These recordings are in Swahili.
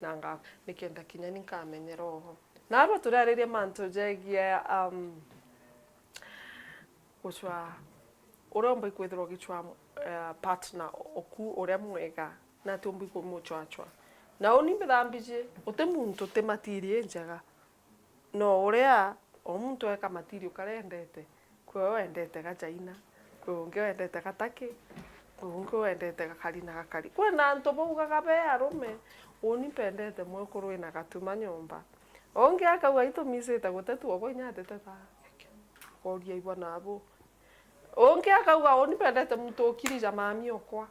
nanga nikenda kinya nikamenyera oho nabo turaririe mantu jegie guchwa uromba ikwithirwo gichwa partner oku uria mwega na tumbi kumuchwachwa na oni mithambije uti muntu te matirie njega no uria o muntu eka matirio karendete kwe wendete gachaina kwe unge wendete gataki kwe unge wendete gakari na gakari kwe na antu baugaga be arume oni pendete mwekuru ina gatuma nyomba onge akauga itumisite gutetu obo inyatete ba oria ibo nabo onge akauga oni pendete muntu okirija mami okwa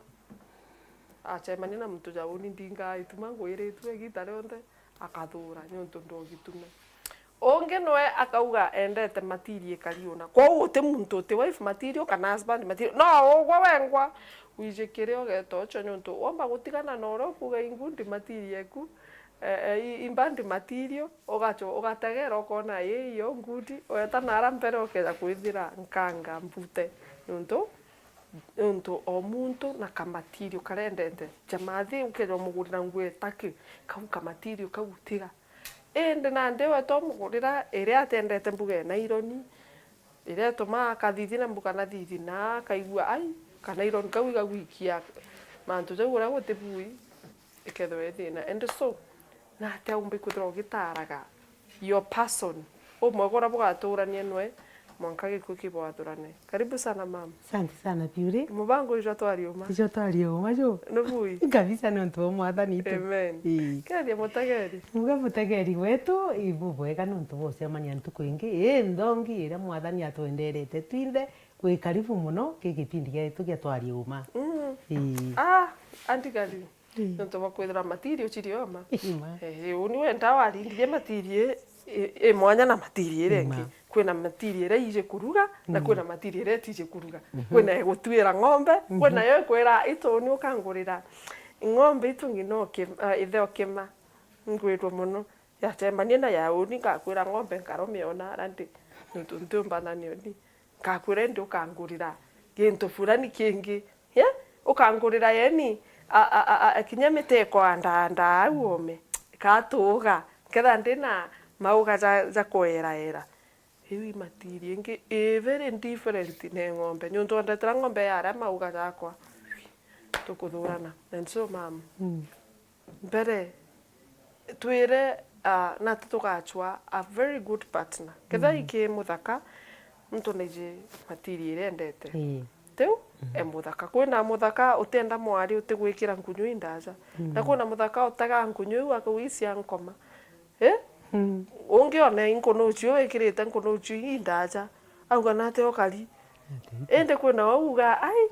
achemani na muntu ja oni ndinga ituma ngwiritwe gitare onde akathura nyonto ndogitume onge noe akauga endete matirie kariona kwa uti muntu ti wife material kana husband material no ogwa wengwa wije kireo getocho nyonto omba gutigana na oro kuga ingundi material ku imbandi material ugategera ukona iyo ngudi oyata nara mbere okeza kwithira nkanga mbute nyonto o muntu na kamatirio karendete jamathi ukero mugurira ngwe taki kau kamatirio kautiga ende na ndewe to mugurira ere atendete mbuge na ironi ere to ma kathithi na mbuga na thithi na kaigua ai kana ironi kau igawikia mantu jagura gutibui ikethwe thina and so na te umbi kuthro gitaraga your person o mwagora bugaturania nwe mwanka gikuki bwaturane karibu sana mama. Asante sana Piuri. Mubango ijo twarioma. Ijo twarioma jo. Nubui. Kabisa ni ntu mwathani itu. Amen. Kadi mutageri. Muga mutageri wetu ibubwega ntu bose amanya ntu kwingi ndongi ira mwathani atwenderete twinde kwi karibu muno kigipindi gitu gia twarioma. Antigari. Ntu bakwithira material chirioma. Uni wenda warindire material mwanya na material rengi. Kwina material ira ije kuruga na kwina material ira tije kuruga kwina egutwira ng'ombe kwina yo kwira itoni ukangurira ng'ombe itungi no itheo kima ngwirwo muno ya chembania na ya uni ngakwira ng'ombe ngaromiona randi ntumba na nioni ngakwira ndi ukangurira gintu fulani kingi ukangurira yeni kinyamite kwa ndanda auome katuga ketha ndina mauga za kuera hiwi matiri ingi very different ne ng'ombe nyunto ndetera ng'ombe yara mauga jakwa tukuthurana and so mam mbere twire na tukachwa a very good partner ketha iki muthaka muntu neje matiri irendete teu muthaka kwina muthaka utenda mwari utigwikira ngunyu indaja na kwina muthaka utaga ngunyu akawisia nkoma unge ona inkono cio ikirite nkono cio indaja auga nate okari ende kwina uga ai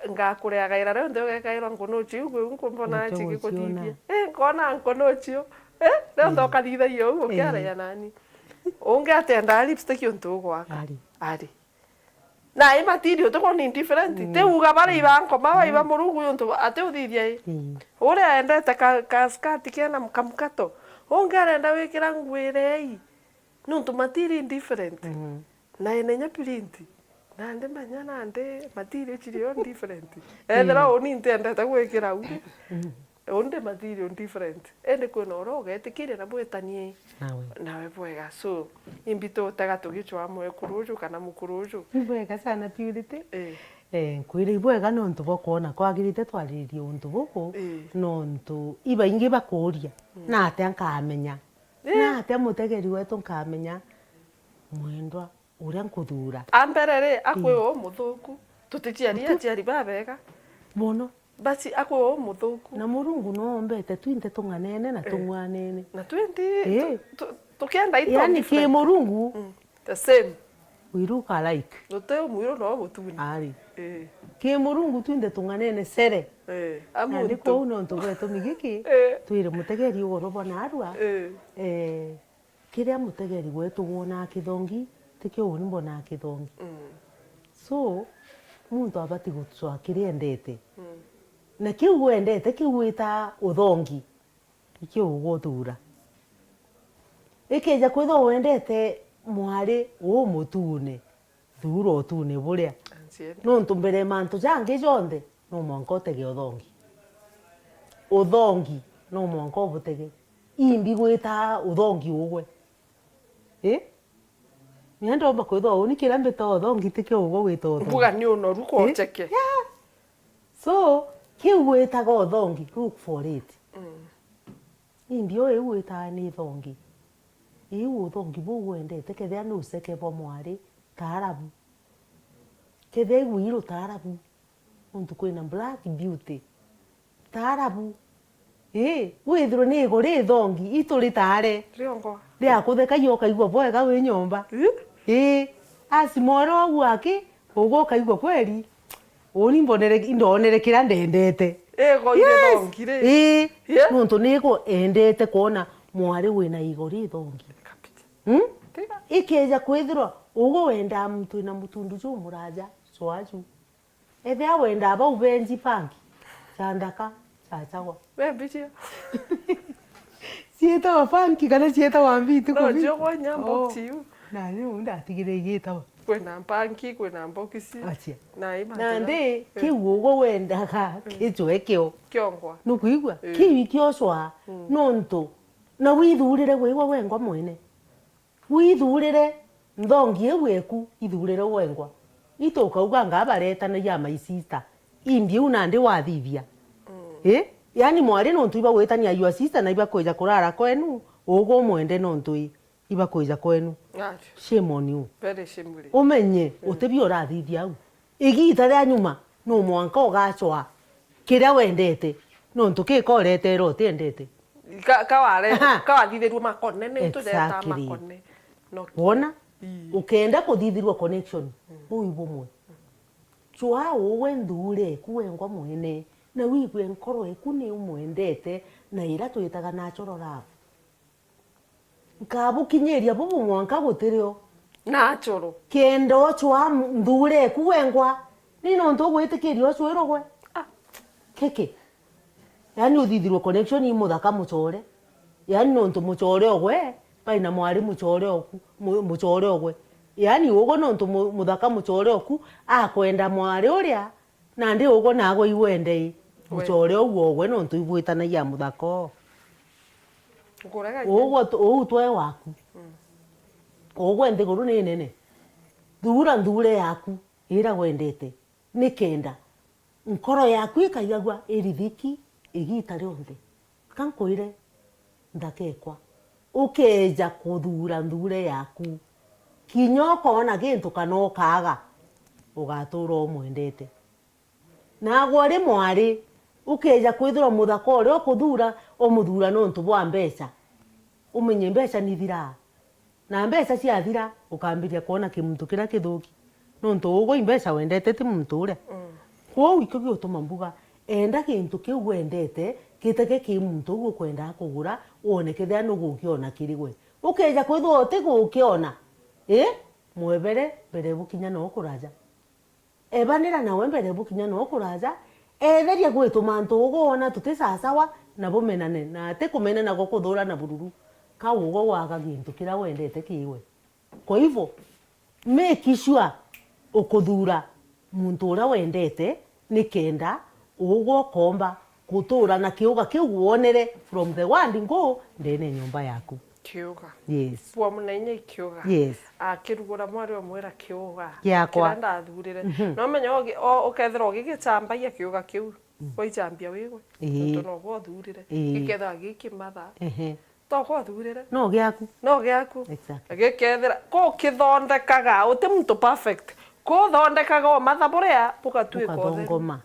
ngakureaga ira rero ndo gekaira nkono cio gwe nkombona chiki kutithie nkona nkono cio rero ndo kathitha iyo ukiara ya nani unge atenda lipstick yonto gwaka ari na i material to ni different te uga bare iba nkoma iba murugu yonto ate uthithie ore endete ka skirt kena mkamkato ongarenda wikira ngwirei nuntu matiri different na enenya print na nde manyana nde matiri chirio different endera oni ntenda gwikira u onde matiri different ende kwina oro getikire na bwetanie nawe bwega so imbito taga tugichwa mwe kuruju kana mukuruju bwega sana purity kwire ibwega nontu bokona kwagirite twaririe untu buku nontu iba ingi bakuria na ate nkamenya na ate mutegeri wetu nkamenya mwendwa uria nkuthura amberere akwe o muthuku tutichiari babega mono basi akwe o muthuku na murungu no mbete twinte tung'anene na tung'wanene na twindi tukienda ito yani ki murungu the same wiruka like noteo mwiro no butuni ari ki murungu twinde tung'anene sere amuntu ko uno ntugweto migiki twire mutegeri ugoro bona arua kiria mutegeri gwetu wona kithongi tikio uni mbona kithongi so muntu abati gutswa kiria endete na kiu wendete kiwita uthongi ikio ugothura ikeja kwitho wendete mwari wo mutune thuro utune buria nontu mbere mantu jangi jonde no mwanko tege uthongi no mwanko butege imbi gwita uthongi ugwe nienda omba kwitha uni kira mbita uthongi tike ugwe gwita uthongi mbuga ni unoru kocheke so kiu gwitaga uthongi look for it imbi o iu gwita ni thongi iu uthongi bu gwendete kethia ni useke bo mwari taarabu kethia igwiru taarabu untu kwina black beauty taarabu withirwo ni iguri thongi ituri tare riongo ria kutheka yo kaigwa bwega wi nyomba asimoro wake ugo kaigwa kweli uni mbonere indonere kira ndendete ego ire thongi ri nuntu niko endete kuona mwari wina igori thongi ikeja kwithirwa ugo wenda mtu na mutundu ju muraja swaju ethia wenda ba ubenji pangi chandaka chachagwa wembichia sieta wa pangi kana sieta wa mbitu no jogo nyambo tiu na ni unda tigire igita kwena pangi kwena mbokisi achia na ima na ndi kiugo wendaga kijwe kio kiongwa nukuigwa kiwi kioswa nonto na withurire gwigwa wengwa mwene withurire nthongi eweku ithurire wengwa itokauga ngabareta na ya my sister imbi una ndi wathithia yani mwari nontu iba gwetania your sister na iba koja kurara kwenu ugo mwende nontu iba koja kwenu shame on you very shame umenye utebi urathithia au igita ria nyuma no mwanka ugachwa kiria wendete nontu kikorete ro tiendete kawathithirwo makone ni tureta makone wona ukenda kuthithirwa connection uyu bumwe chwa uwe ndure kuwengwa mwene na wigwe nkoro eku ni umwendete na ira twitaga natural love nkabu kinyeria bubu mwanka gutirio natural kendo chwa ndure kuwengwa ni nonto gwitikirio chwerogwe keke yani uthithirwa connection imuthaka muchore yani nonto muchore ogwe baina mwari muchore oku muchore ogwe yani ugo nonto muthaka muchore oku akwenda mwari uria na ndi ugo nago iwende muchore ogwo ogwe nonto ibwitanagia muthako ugo twe waku ogwe ndiguru ni nene thura ndure yaku ira wendete nikenda nkoro yaku ikaigagwa irithiki igita rionthe kankoire ndakekwa ukeja kuthura ndure yaku kinyoko ona gintu kana kaga ugatura umwendete nago ri mwari ukeja kwithira muthako uri ukuthura umuthura nontu bwa mbeca umenye mbeca ni thira na mbeca ciathira ukambiria kuona kimuntu kira kithuki nontu ugo mbeca wendete ti muntu uria kwou ikio giutuma mbuga enda kintu kiu wendete kiteke ki muntu ugu kwenda kugura wone kithia nugukiona kirigwe ukeja kwithwa uti gukiona mwebere mbere bukinya no kuraja ebanira nawe mbere bukinya no kuraja etheria gwituma ntu ugona tutisasawa na bumenane na ate kumenana go kuthura na bururu ka ugo waga gintu kira wendete kiwe kwa hivyo make sure ukuthura muntu ura wendete nikenda ugo komba kutura na kiuga kiu wonere from the word ngo ndene nyumba yaku kiuga yes bwa munenye kiuga yes akirugura mwari wa mwera kiuga yakwa kenda thurire no menye ukethira ugigicambagia kiuga kiu oichambia wigwe tondu no go thurire ikethira gikimatha to go thurire no giaku exactly gikethira ko kithondekaga uti muntu perfect ko thondekaga o mathaburia bukatuika utheru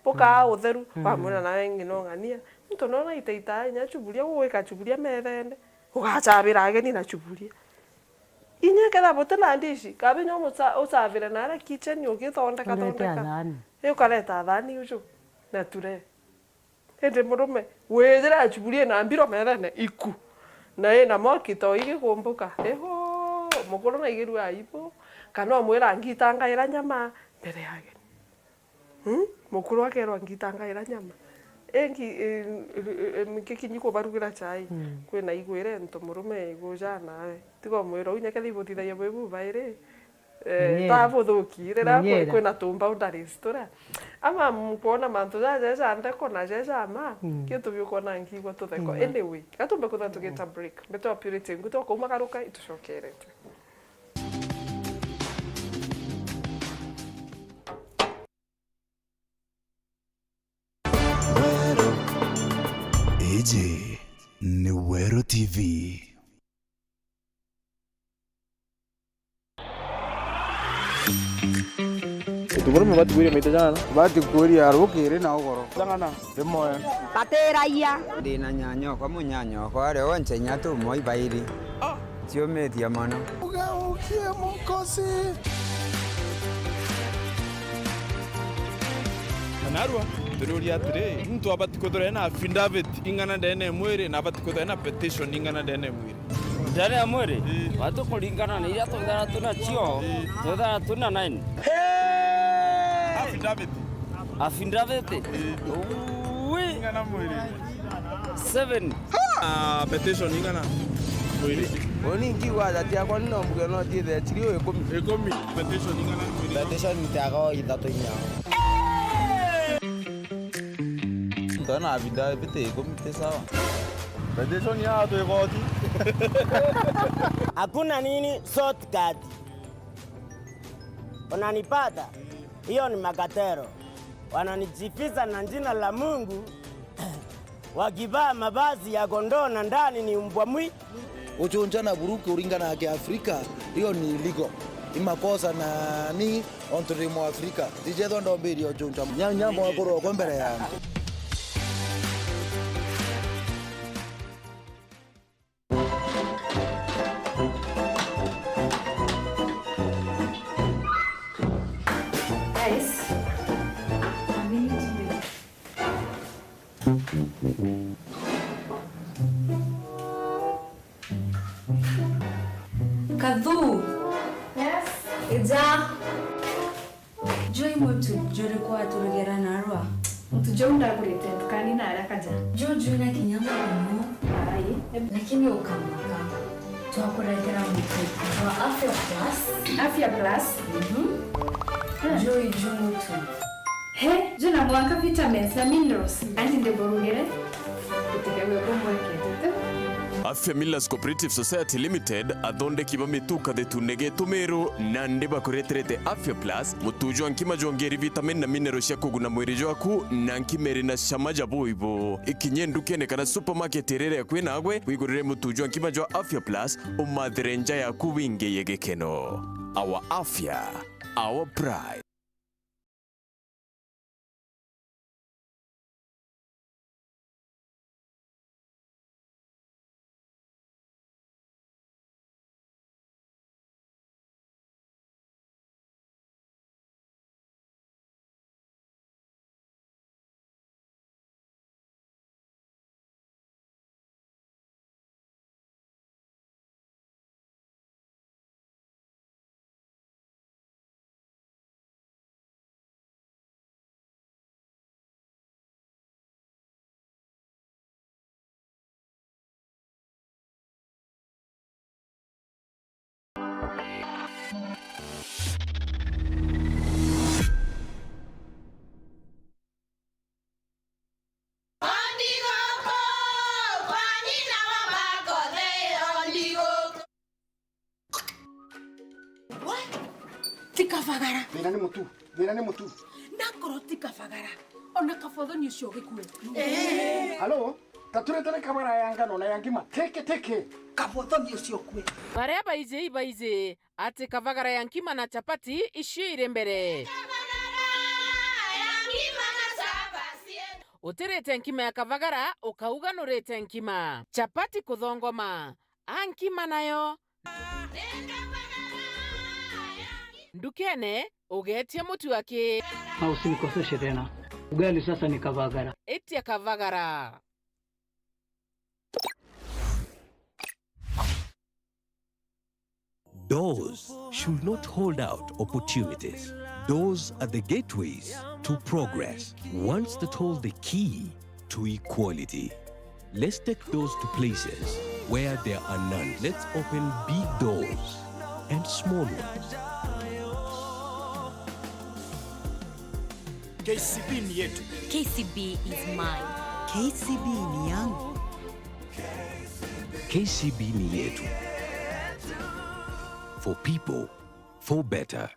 buka utheru pamwe na wengi no ngania muntu no na itaita nya chuburia gwika chuburia methende ugacabira ageni na chuburia inya ketha butena ndici kabe nyo ucabire na ara kitchen ugithondeka thondeka ukareta thani ucu na ture hindi murume withira chuburia na mbiro methene iku na ina mokito igikumbuka eho mukuru na igiru aibu kana mwira ngitangaira nyama mbere yake mukuru akerwa ngitangaira nyama engi mikikinyiko barugira chai kwina igwire nto murume igujana tigo mwiro unya kethi butithagia bwebu baire tabuthuki rira kwina boundaries tura ama mukuona mantu jaja ndeko jaja ma kintu biukona ngigwa tutheko anyway gatumbe kutha tugita break beto purity nguto kumagaruka itucokerete Eje ni Wero TV. Tuguru mabati gwiri mitejana bati gwiri arukire na ugoro zangana demoya Pateraia ndina nyanyoko munyanyoko are onche nyatu moi bairi tio metia mano Ukie mukosi Narua tururi atire mtu abati kodora na affidavit ingana ndene mwere na abati kodora na petition ingana ndene mwere ndene mwere watu kulingana na ile tondara tunachio tondara tuna 9 affidavit ingana mwere 7 petition ingana mwere oni ngiwa dati akwa no mbuge no tithe tirio ekomi petition ingana mwere petition ntago ithato inyao ndana affidavit ekomi sawa petition ya to igoti hakuna nini shortcut unanipata hiyo ni makatero wananijifiza na jina la Mungu wakivaa mavazi ya kondoo na ndani ni mbwa mwi uchunjana buruke uringana ya Afrika hiyo ni illegal imakosa na ni ontrimo Afrika dijedo ndo mbiri uchunja nyambo wakoro kwa mbele yangu Kadhu. Yes. Ija. Joy motu jore kwa turugera narwa. Mtu jonda kurete tukani na haraka ja. Jojo na kinyama no. Ai. Lakini ukamaka. Tuakuregera mtu. Wa afya plus. Afya plus. Joy motu. He, jona mwaka vitamins na minerals. Anti ndeborugere. Kutegewe bombo yake. Afya Millers Cooperative Society Limited athonde kiba mituka de tunege tumero na ndiba kureterete Afya Plus mutujo ankima jongeri vitamin na minerals ya kuguna mwiri jwaku na nkimeri na shamaja boibo ikinye ndukene kana supermarket rere kwina agwe wigurire mutujo ankima jwa Afya Plus umadrenja ya kuwinge yegekeno our afya our pride. Tikavagara. Vira ni mutu. Nakoro tikavagara. Ona kafodho ni ucio gikue. Halo? Taturete kamera yanga no na yangima. Teke. Kafodho ni ucio kue. Baria baize ati kavagara yankima na chapati ishio ire mbere. Utirete nkima ya kavagara ukauga nurete nkima. Chapati kuthongoma. Ankima nayo. Ndukene ugetie mutu wake. Usinikoseshe tena. Ugali sasa ni kavagara. Etia kavagara. Doors should not hold out opportunities. Doors are the gateways to progress. Ones that hold the key to equality. Let's take doors to places where there are none. Let's open big doors and small ones. KCB ni yetu. KCB is mine. KCB ni yangu. KCB ni yetu. For people, for better.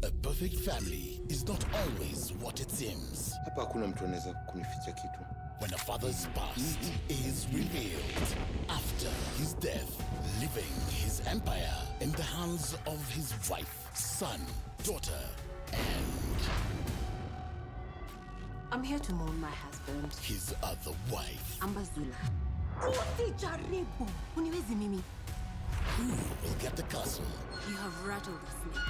A perfect family is not always what it seems. Hapa hakuna mtu anaweza kunificha kitu. When a father's past is revealed after his death, leaving his empire in the hands of his wife, son, daughter, and I'm here to mourn my husband. His other wife. Ambazula. Usijaribu. Uniwezi mimi. Who will get the castle? You have rattled the snake.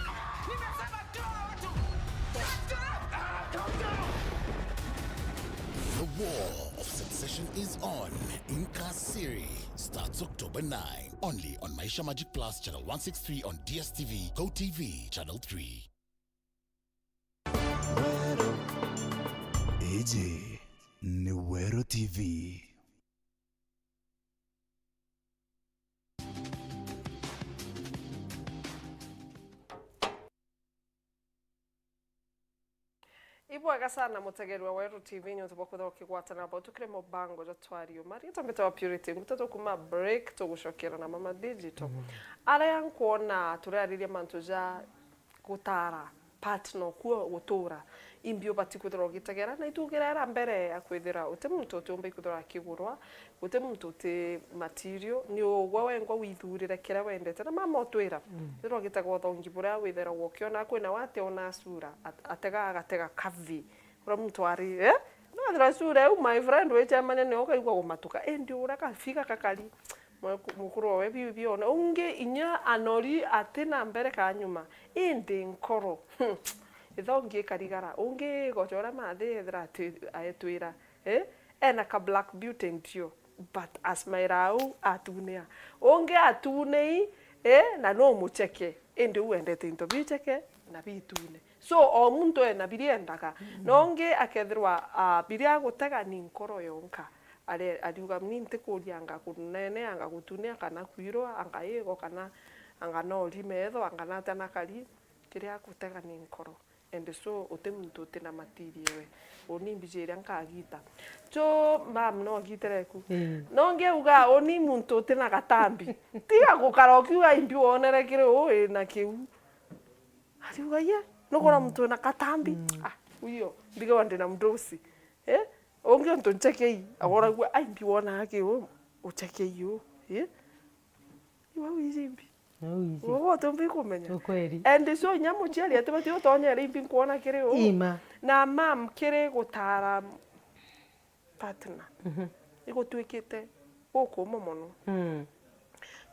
The War of Succession is on. Inca Siri starts October 9. Only on Maisha Magic Plus, channel 163 on DSTV, GoTV, channel 3. AJ ni Wero TV. Ibwaga sana mutegeri wa Wero TV nyo tubakutha ukigwatana abo tukire mu bango jo twario mari tombeta wa Purity ngutato kuma break tugushokera na Mama Digital ara yankuona turaririe mantu ja gutara partner kuo gutura imbio batikuthira ugitegera na itugira mbere ya kwithira uti muntu utumbe ikuthira kigurwa uti muntu uti material ni ugwa wengwa withurire kira wendete na mama utwira thiro gitagwo thongi bura withira wokiona kwina wate ona sura agatega kavi ura muntu ari no thira sura my friend we chamane ne okaigwa gumatuka endi ura kafika kakali mukuru we bibi ona unge inya anori atena mbere kanyuma indi nkoro ithongi karigara unge gochora mathe thira ayetwira ena ka black beauty ndio but asmairau atunea unge atunei na no mucheke indi uendete into bicheke na bitune so o muntu ena biriendaga nonge akethirwa biria gutega ni nkoro yonka ale adiuga mninte kulianga kunene anga kutunia kana kwiro anga yego kana anga no limetho anga natana kali kiria gutega ni nkoro and so utemuntu tena material we oni mbijira nkagita cho mam no gitereku nonge uga oni muntu tena gatambi tiga gukaroki wa imbi wonere kire o na kiu adiuga ye no gora muntu na gatambi uyo ndiga wande na mdosi onge ndo nchekei agora gwa ai mbi wona ake o uchekei yo iwa wizimbi wo tombi kumenya ukweli and so nyamu chali atebati otonya rimbi kuona kire o ima na mam kire gutara partner igotwikite gukuma muno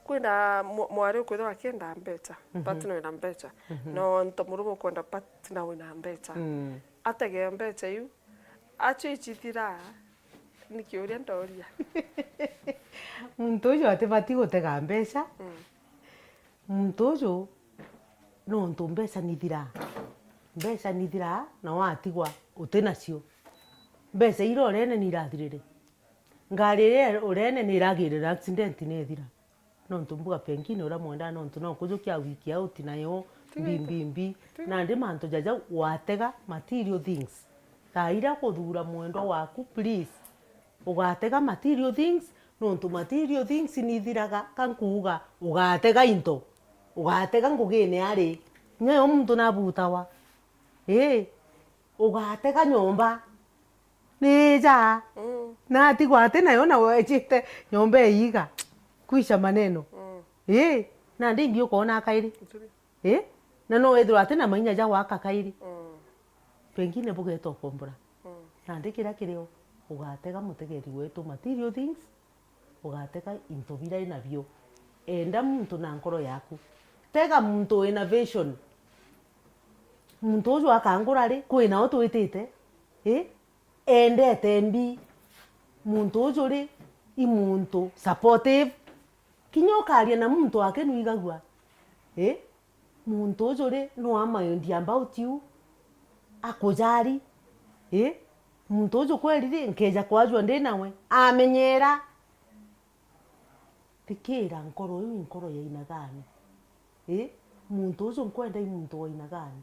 kwina mwari ukwithwa akienda mbecha partner wina mbecha no ntomurumo kwenda partner wina mbecha atege mbecha yu acho ichitira nikiuria ndoria muntu uyu atibati gutega mbeca muntu uyu no ntu mbeca nithira na watigwa utinacio mbeca ira urene ni irathirire ngari ira urene ni iragirira accident ni ithira no ntu mbuga pengine ura mwenda no ntu no kujukia wiki out nayo mbimbi na ndi mantu jaja watega material things taira kuthura mwendo waku please ugatega material things nontu material things nithiraga kankuga ugatega into ugatega ngugine ari nyayo muntu nabutawa ugatega nyomba nija na tigwate nayo na wechite nyomba iga kuisha maneno na ndingi ukona kairi na no ethira tena mainya ja waka kairi pengine bugeto kombora na ndikira kirio ugatega mutegeri wetu material things ugatega into bira inavyo enda muntu na nkoro yaku tega muntu innovation muntu ujo akangura ri kwina utwitite endete mbi muntu ujo ri imuntu supportive kinyokaria na muntu wake nuigagwa muntu ujo ri no amayondi about you akujari muntu ujo kweri nkeja kwajwa ndi nawe amenyera tikira nkoro yu nkoro ya inagani muntu ucio nkwenda i muntu waina gani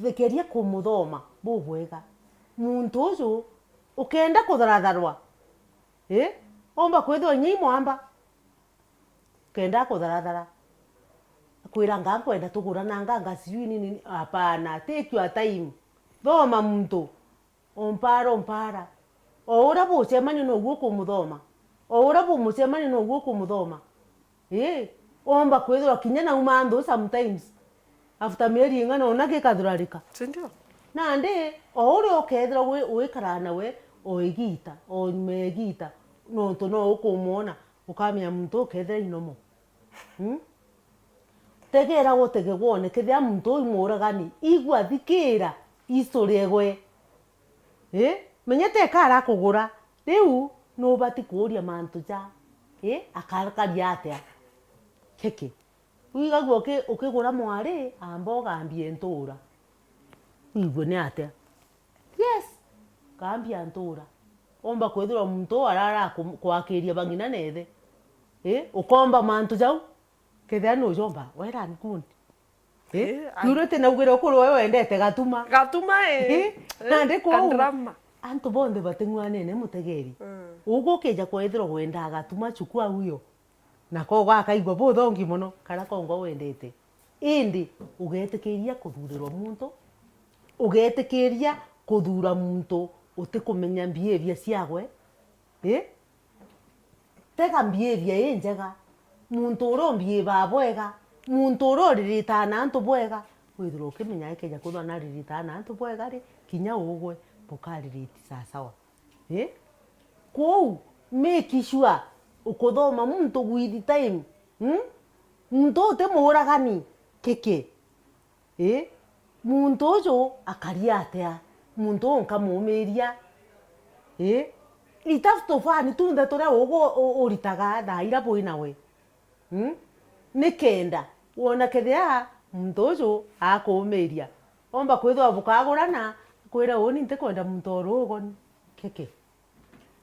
thekeria kumuthoma bubwega muntu ucio ukenda kutharatharwa omba kwithwa nyai mwamba kenda kutharathara kwira nga nkwenda tugurana nga sijui nini hapana take your time thoma muntu ompara ora bucemani noguo kumuthoma ora bumucemani noguo kumuthoma omba kwithwa kinya na umanthu sometimes after mieri ingana ona gikathurarika sindio nandi ore okethira wikara nawe oigita omegita nontu no ukumwona ukamenya muntu ukethira inomo tegera gutege wone kethia muntu imuragani igwa thikira history egwe menyete kara kugura riu no bati kuria mantu ja akarakaria atia keke wigagwo ukigura mwari amba ugambie ntura igwe ni atia yes gambia ntura omba kwithira muntu arara kwakiria bangina nethe ukomba mantu jau kethia no jomba wera nkundi yurete na ugire ukuru wewe wendete gatuma nandi ko antu bonde batengwane ne mutegeri ugo keja kwithira wenda gatuma chukua huyo nako gwakaigwa buthongi muno kana kongo wendete indi ugetikiria kuthurirwa muntu ugetikiria kuthura muntu utikumenya behavior ciagwe tega behavior njega muntu urombie babwega muntu uroririta na antu bwega withira ukimenya ikeja kuthwa na ririta na antu bwega ri kinya ugwe bukaririti sawa kou make sure ukuthoma muntu with time muntu ute muragani keke muntu ucio akaria atia muntu onkamumiria itafuto fani tunda turia ugo uritaga thaira bwinawe nikenda wona kethia muntu ucio akumiria omba kwithwa bukagurana kwira uni ntikwenda muntu orugoni keke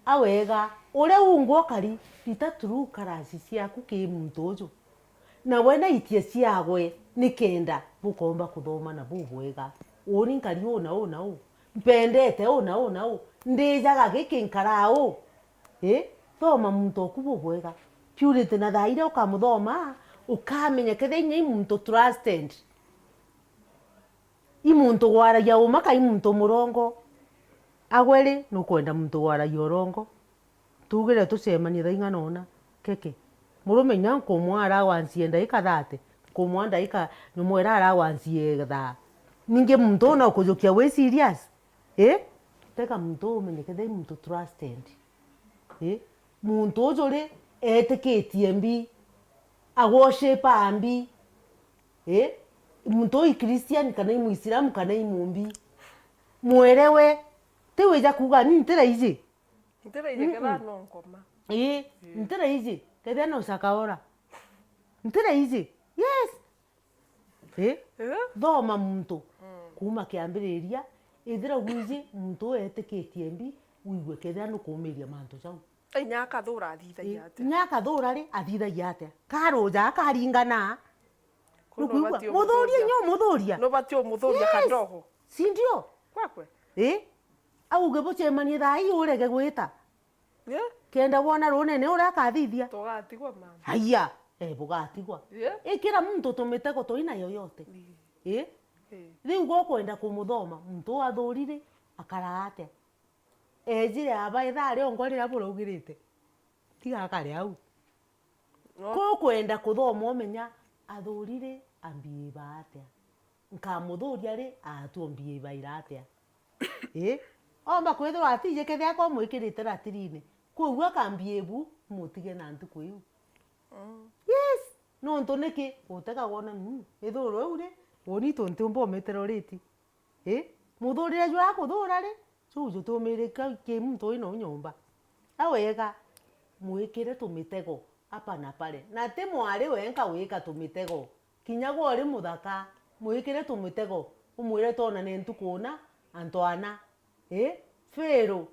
awega uria ungwo kari itaturu karasi ciaku ki muntu ucio na wena itie ciagwe nikenda bukomba kuthoma na bubwega uni nkari una mpendete una ndijaga giki nkarao thoma muntu okububwega purity na thaira ukamuthoma ukamenya kethenya i muntu trusted i muntu gwaragia umaka i muntu murongo agweri nukwenda muntu gwaragia urongo tugire tucemanie thaingana ona keke murume nyanko mwara wancie ndaika 30 kumwa ndaika numwera ara wancie tha ninge muntu ona kujukia we serious teka muntu umenye kethe muntu trusted muntu ujuri etikitie mbi agoshepa ambi muntu i Christian kana i Muislamu kana i mumbi mwerewe tiweja kuga ni ntira izi keba no nkoma ntira izi kethe no sakaora ntira izi yes thoma muntu kuma kiambiriria ithira gwizi muntu etikitie mbi wigwe kethe no kumiria mantu jau nyaka thura athithagia atia nyaka thura ri athithagia atia karoja akaringana muthuria nyo muthuria no batio muthuria kandogo si ndio kwakwe auge bucemanie thai urege gwita kenda wona runene urakathithia tugatigwa mama haya bugatigwa ikira muntu tumitego toina yoyote riu gokwenda kumuthoma muntu athurire akarate ejire abaithari ongorira burugirite tiga kare au ko kwenda kuthoma umenya athurire ambie baate nkamuthuria ri atuombie bairatea omba kwithwa atije kethia ko mwikirite ratirine kuigwa kambie bu mutige na ntuku iu yes no ntoneke utega wona ithuro ure woni tonte umbo meteroriti muthurire jwa kuthura ri suju tumirika ke muntu ino nyomba awega mwikire tumitego apa na pale na te mwari wenka wika tumitego kinya gwori muthaka mwikire tumitego umwire tona ne ntukuna antwana fero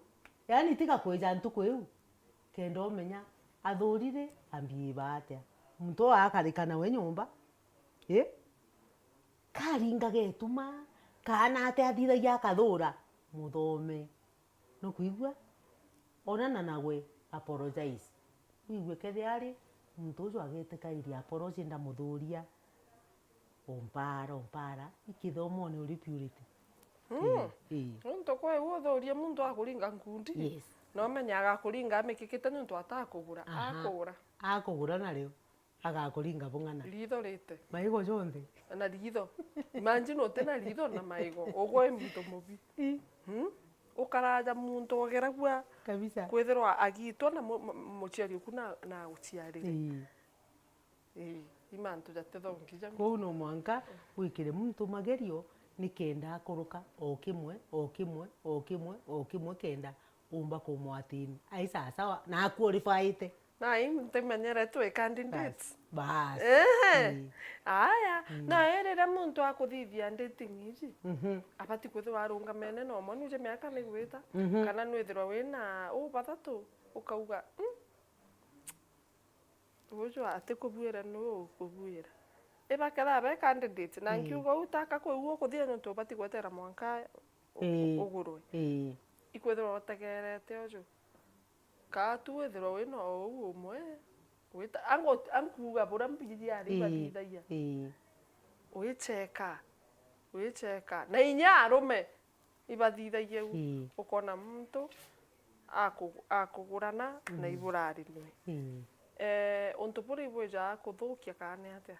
yani tika kweja ntuku iu kendo umenya athurire ambie baate muntu akarikana we nyumba karinga getuma kana ate athithagia akathura muthome no kuigua onana nawe apologize wigue kethe ari muntu ucio agetekairie apology ndamuthuria ompara ikithomo ni uri purity nto kwa uthuria muntu akuringa ngundi yes no menyaga kuringa amikikite nuntu atakugura akugura nario agakuringa bung'ana ritho rite maigo jonthe na ritho imagine utena ritho na maigo ugwe muntu mubi ukaraja muntu ogeragua kabisa kwithirwa agitwa na muciari ku na uciari imantu jatethongija ko no mwanka wikire muntu magerio nikenda akuruka o kimwe kenda umba kumwatini ai sasa na aqualified na imtemenyere tu candidates bas aya na erera muntu akuthithia dating iji abati kwithirwa arungamene no mo nuje miaka ni gwita kana nwithirwa wina bathatu ukauga ujo ate kubuira no kubuira ebakara be candidates na nkiuga utaka kwigua kuthia nuntu bati gwetera mwanka ugurwe ikwithirwa otegerete ojo ka tu withirwa wina o umwe wita ankuga bura mbiji ari bathithagia wicheka na inya arume ibathithagia ukona muntu akugurana na iburari ni untu buri bweja kuthukia kana atia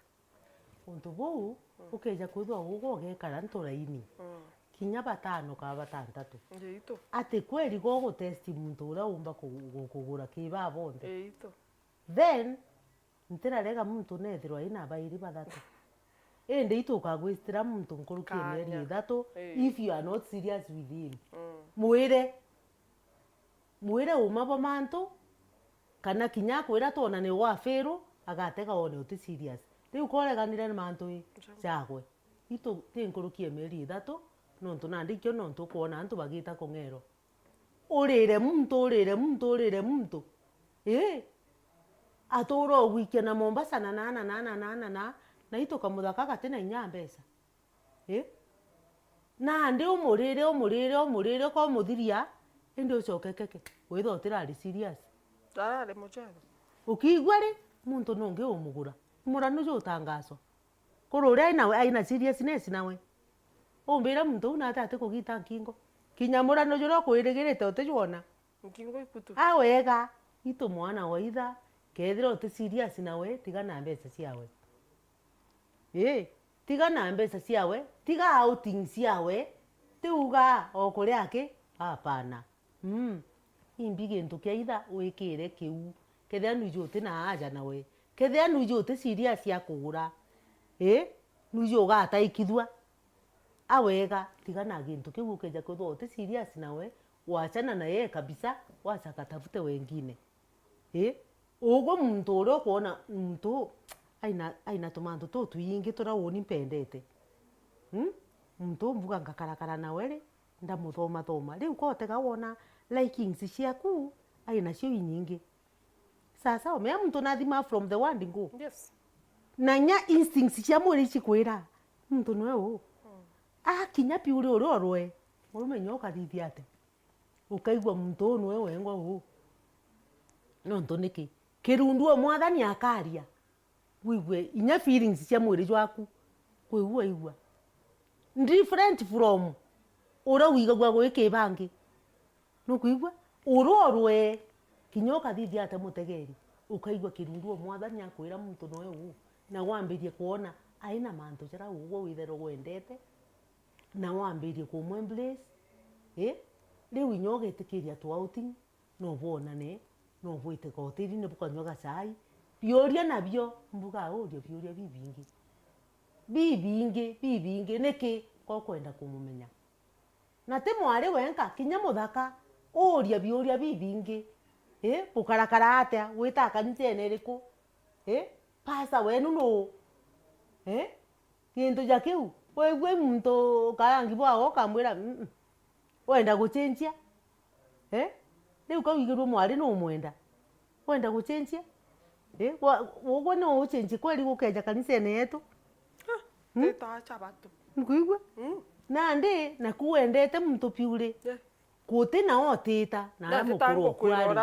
untu buu ukeja kwithwa gugo gekara nturaini kinya batano ka batantatu ngeito ati kweli gogo test muntu ura umba kugura kiba bonde eito then ntirarega muntu nethirwa ina bairi bathatu ende ituka gwistira muntu nkurukie meri ithatu if you are not serious with him mwire uma bo mantu kana kinya kwira tona ni wa feru agatega one uti serious riu koreganire ni mantu chagwe itu tinkurukie meri ithatu nontu nandikio nontu kuona antu bagita kongero urire muntu atoro wiki na Mombasa na itoka muthaka gatina inya mbesa na ndi umurire ko muthiria indi ucokekeke witho tirari serious tarare muchero ukigwa ri muntu nonge umugura murano jo utangazo kururia aina seriousness nawe umbira muntu una ate kugita nkingo kinyamurano joro kwirigirite utijwona nkingo ikutu awega itu mwana waitha kethira uti serious nawe tiga na mbesa ciawe tiga na mbesa ciawe tiga outing ciawe tiuga okuria aki hapana imbi gintu kiaitha wikire kiu kethia nuju uti na aja nawe kethia nuju uti serious ya kugura nuju ugataikithwa awega tiga na gintu kiu ukeja kwithwa uti serious nawe wachana na yeye kabisa wacha katafute wengine ugo muntu uri kuona muntu aina tumantu tu twingi turawoni pendete muntu mvuga ngakarakara nawe ri ndamuthoma riu kotega wona likings ciaku aina cio nyingi sasa omea muntu nathima from the word ngo yes nanya instincts cia mwiri cikwira muntu nwe kinya piuri uri orwe murumenyo ukathithia ate ukaigwa muntu nwe wengo nontu niki kirundu mwathani akaria wigue inya feelings cia mwiri jwaku igua different from ura wigagwa gwike bangi no kuigwa urorwe kinyoka thithi ate mutegeri ukaigwa kirundu mwathani akwira muntu noe na wambirie kuona aina mantu jara ugo withero gwendete na wambirie kumwembrace riu inyogetikiria tu outing no bonane no bwite kotiri ne bukanywa gacai bioria nabio mbuga urio bioria bibingi niki ko kwenda kumumenya na te mwari wenka kinya muthaka uria bioria bibingi bukarakara atia wita kanitha neriku pasa wenu no kintu jakiu wewe muntu karangi bwao kamwira wenda gucenjia riu kawigirwo mwari no mwenda wenda gucenjia ugo no ucenjie kweli gukeja kanitha yetu Teta chabatu. Nkuigwa? Nandi na kuendete muntu piure. Kote na oteta na ara mukuru okwari.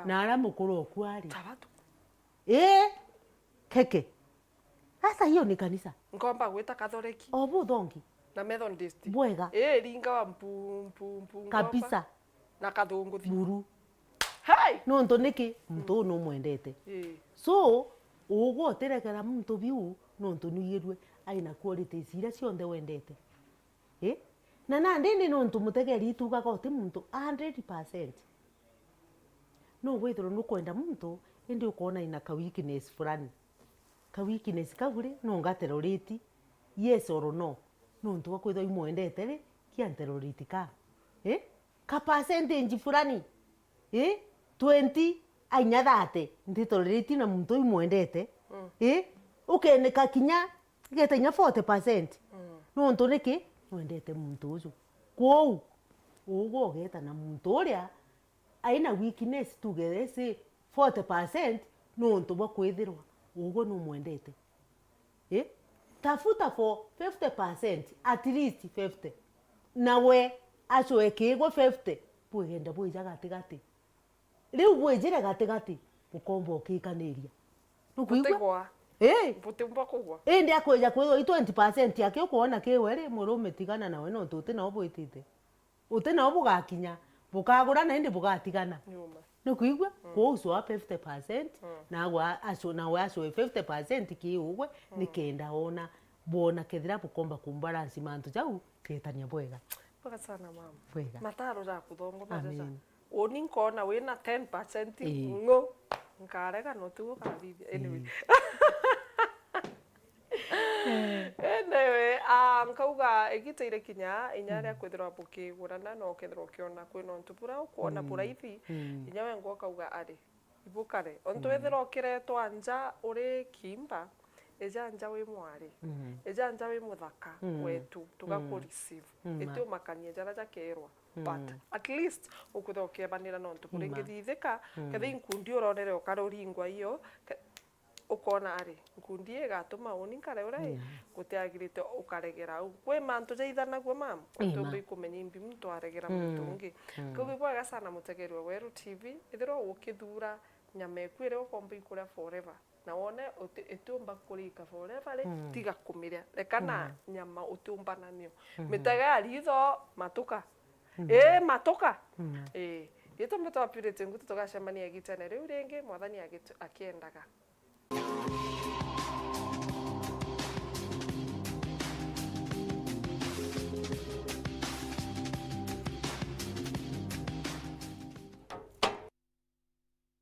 Na ara mukuru okwari. Chabatu. Keke. Sasa hiyo ni kanisa. Ngomba gwita Katholiki. Obudongi. Na Methodist. Bwega. Ringa wa mpu. Kabisa. Na kathunguthi. Buru. Hai! Nonto niki muntu no mwendete. So, ugo terekera muntu biu nonto nuyirwe aina qualities ira cionde wendete. Na nandi nonto mutegeri tuga goti muntu 100%. No withero no kwenda muntu indi ukona ina ka weakness fulani. Ka weakness kagure no ngateroriti. Yes or no. Nonto wakwitho imwendete ri kianteroriti ka. Ka percentage fulani. 20 ainya thate nditolereti na muntu imwendete ukeneka kinya getanya 40% nonto niki mwendete muntu ucio kwou ugo geta na muntu uria aina weakness together si 40% nonto bakwithirwa ugo no mwendete tafuta for 50% at least 50 nawe acio ekigwo 50 bwegenda bwija gati riu bwejire gati mukomba ukikaniria nukuigwa butimba kugwa ndi akweja kwithwo 20% yake ukuona kiwe ri murume tigana nawe no tuti no bwitite uti no bugakinya bukagura na ndi bugatigana nukuigwa kwa uso wa 50% na gwa acio na wa acio 50% ki ugwe nikenda ona bona kethira bukomba kumbalance mantu jau ketania bwega bwega sana mama bwega mataro za kuthongo maza oni nkona wina 10% ngo nkarega no tugo kathithia anyway anyway nkauga igiteire kinya inya ria kwithirwa bukigurana no kethirwa kiona kwina ntupura kuona buraithi inya we ngo kauga ari ibukare onto wethirwa kiretwa nja uri kimba eja nja wi mwari eja nja wi muthaka wetu tugaku receive itu makanie jara jakerwa but at least ukuthokia banira no ntukuringithithika kethe inkundi uronere ukaruringwa iyo ukona ari nkundi igatuma uni kare urai gutiagirite ukaregera kwe mantu jaithana gwa mam tumbi kumenya imbi muntu aregera muntu ungi kubi bwaga sana mutegerwa Weru TV ithiro ukithura nyama ekwire ukomba ikura forever na wone etumba kurika forever tiga kumiria rekana nyama utumba nanio mitega ritho matuka matuka yeto mbeto apirete ngutu tugacemania gitene riu ringi mwathani akiendaga